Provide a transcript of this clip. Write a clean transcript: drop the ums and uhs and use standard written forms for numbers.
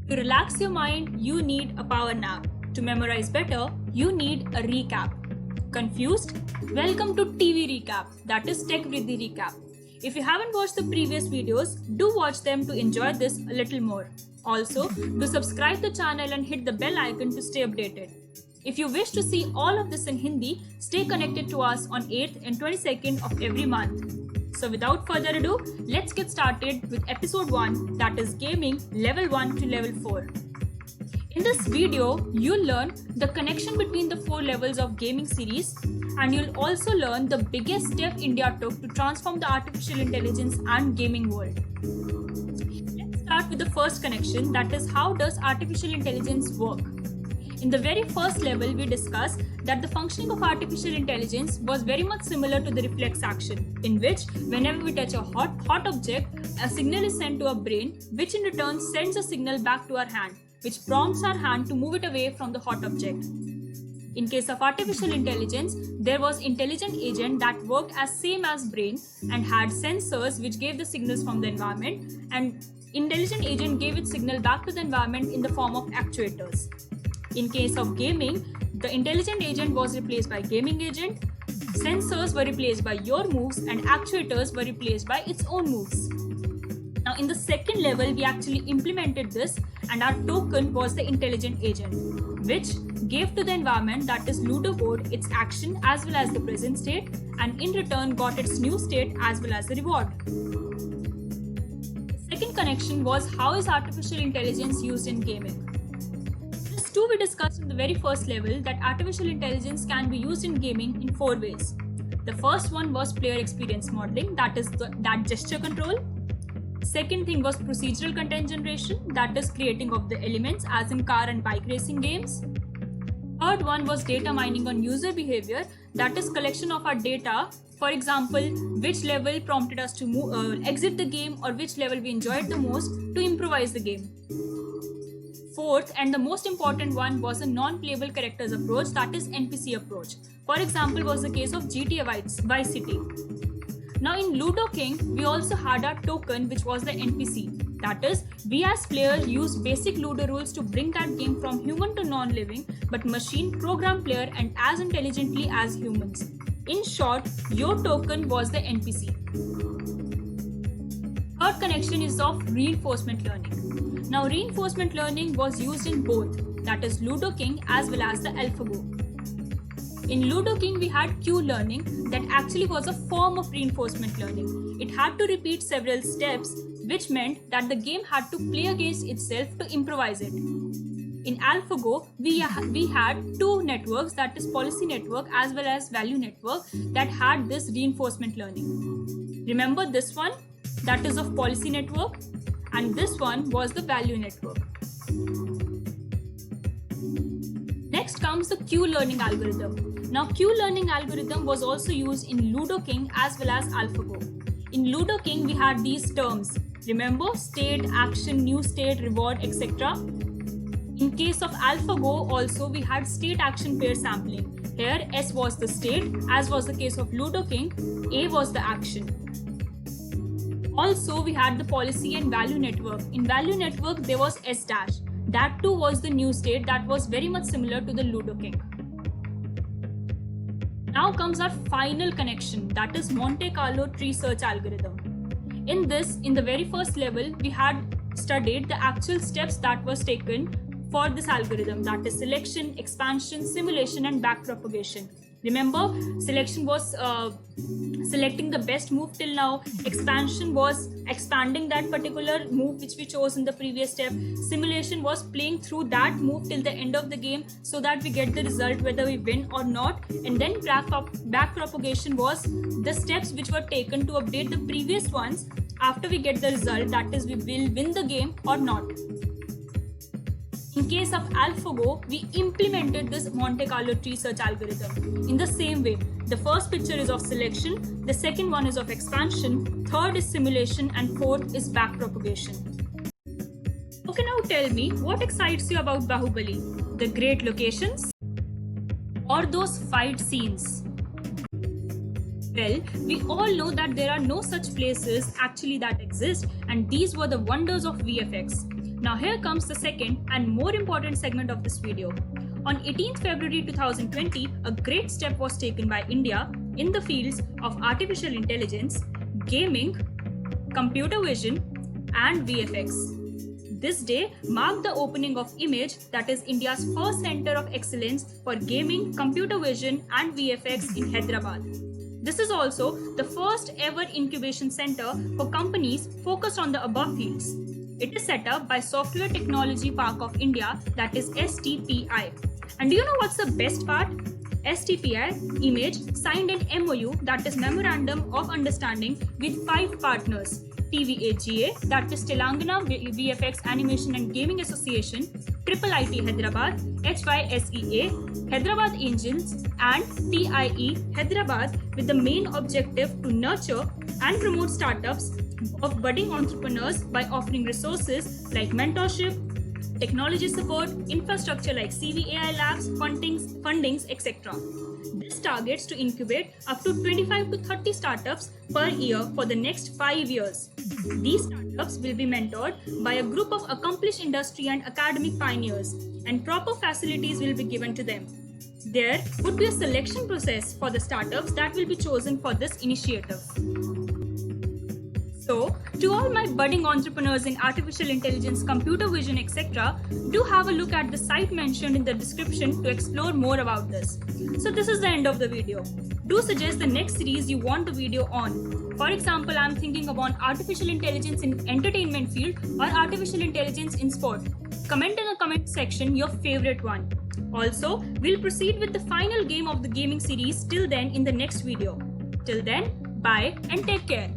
To relax your mind, you need a power nap. To memorize better, you need a recap. Confused? Welcome to TV Recap, that is Tech Vriddhi Recap. If you haven't watched the previous videos, do watch them to enjoy this a little more. Also, do subscribe the channel and hit the bell icon to stay updated. If you wish to see all of this in Hindi, stay connected to us on 8th and 22nd of every month. So without further ado, let's get started with episode 1, that is gaming level 1 to level 4. In this video, you'll learn the connection between the 4 levels of gaming series, and you'll also learn the biggest step India took to transform the artificial intelligence and gaming world. Let's start with the first connection, that is how does artificial intelligence work. In the very first level, we discussed that the functioning of artificial intelligence was very much similar to the reflex action, in which whenever we touch a hot object, a signal is sent to our brain, which in return sends a signal back to our hand, which prompts our hand to move it away from the hot object. In case of artificial intelligence, there was intelligent agent that worked as same as brain and had sensors which gave the signals from the environment, and intelligent agent gave its signal back to the environment in the form of actuators. In case of gaming, the intelligent agent was replaced by gaming agent, sensors were replaced by your moves, and actuators were replaced by its own moves. Now in the second level, we actually implemented this, and our token was the intelligent agent, which gave to the environment, that is Ludo board, its action as well as the present state, and in return got its new state as well as the reward. The second connection was how is artificial intelligence used in gaming. This too we discussed in the very first level that artificial intelligence can be used in gaming in 4 ways. The first one was player experience modeling, that is that gesture control. Second thing was procedural content generation, that is creating of the elements as in car and bike racing games. Third one was data mining on user behavior, that is collection of our data. For example, which level prompted us to exit the game or which level we enjoyed the most to improvise the game. Fourth and the most important one was a non-playable characters approach, that is NPC approach. For example, was the case of GTA Vice City. Now in Ludo King, we also had our token, which was the NPC. That is, we as players use basic Ludo rules to bring that game from human to non-living, but machine program player and as intelligently as humans. In short, your token was the NPC. Third connection is of reinforcement learning. Now reinforcement learning was used in both, that is Ludo King as well as the AlphaGo. In Ludo King, we had Q learning that actually was a form of reinforcement learning. It had to repeat several steps, which meant that the game had to play against itself to improvise it. In AlphaGo, we had 2 networks, that is policy network as well as value network, that had this reinforcement learning. Remember this one, that is of policy network, and this one was the value network. Next comes the Q learning algorithm. Now Q learning algorithm was also used in Ludo King as well as AlphaGo. In Ludo King, we had these terms. Remember, state, action, new state, reward, etc. In case of AlphaGo also, we had state action pair sampling. Here S was the state, as was the case of Ludo King, A was the action. Also, we had the policy and value network. In value network, there was S dash. That too was the new state that was very much similar to the Ludo King. Now comes our final connection, that is Monte Carlo tree search algorithm. In this, in the very first level, we had studied the actual steps that was taken for this algorithm, that is selection, expansion, simulation and backpropagation. Remember, selection was selecting the best move till now, expansion was expanding that particular move which we chose in the previous step, simulation was playing through that move till the end of the game so that we get the result whether we win or not, and then backpropagation was the steps which were taken to update the previous ones after we get the result, that is we will win the game or not. In case of AlphaGo, we implemented this Monte Carlo tree search algorithm in the same way. The first picture is of selection, the second one is of expansion, third is simulation, and fourth is backpropagation. Okay, now tell me, what excites you about Bahubali? The great locations or those fight scenes? Well, we all know that there are no such places actually that exist, and these were the wonders of VFX. Now here comes the second and more important segment of this video. On 18th February 2020, a great step was taken by India in the fields of artificial intelligence, gaming, computer vision, and VFX. This day marked the opening of IMAGE, that is India's first center of excellence for gaming, computer vision, and VFX in Hyderabad. This is also the first ever incubation center for companies focused on the above fields. It is set up by Software Technology Park of India, that is STPI. And do you know what's the best part? STPI, IMAGE, signed an MOU, that is Memorandum of Understanding, with 5 partners. TVAGA, that is Telangana VFX Animation and Gaming Association, IIIT Hyderabad, HYSEA, Hyderabad Angels, and TIE Hyderabad, with the main objective to nurture and promote startups of budding entrepreneurs by offering resources like mentorship, technology support, infrastructure like CVAI labs, fundings, etc. This targets to incubate up to 25 to 30 startups per year for the next 5 years. These startups will be mentored by a group of accomplished industry and academic pioneers, and proper facilities will be given to them. There would be a selection process for the startups that will be chosen for this initiative. So, to all my budding entrepreneurs in artificial intelligence, computer vision, etc., do have a look at the site mentioned in the description to explore more about this. So this is the end of the video. Do suggest the next series you want the video on. For example, I'm thinking about artificial intelligence in entertainment field or artificial intelligence in sport. Comment in the comment section your favorite one. Also, we'll proceed with the final game of the gaming series till then in the next video. Till then, bye and take care.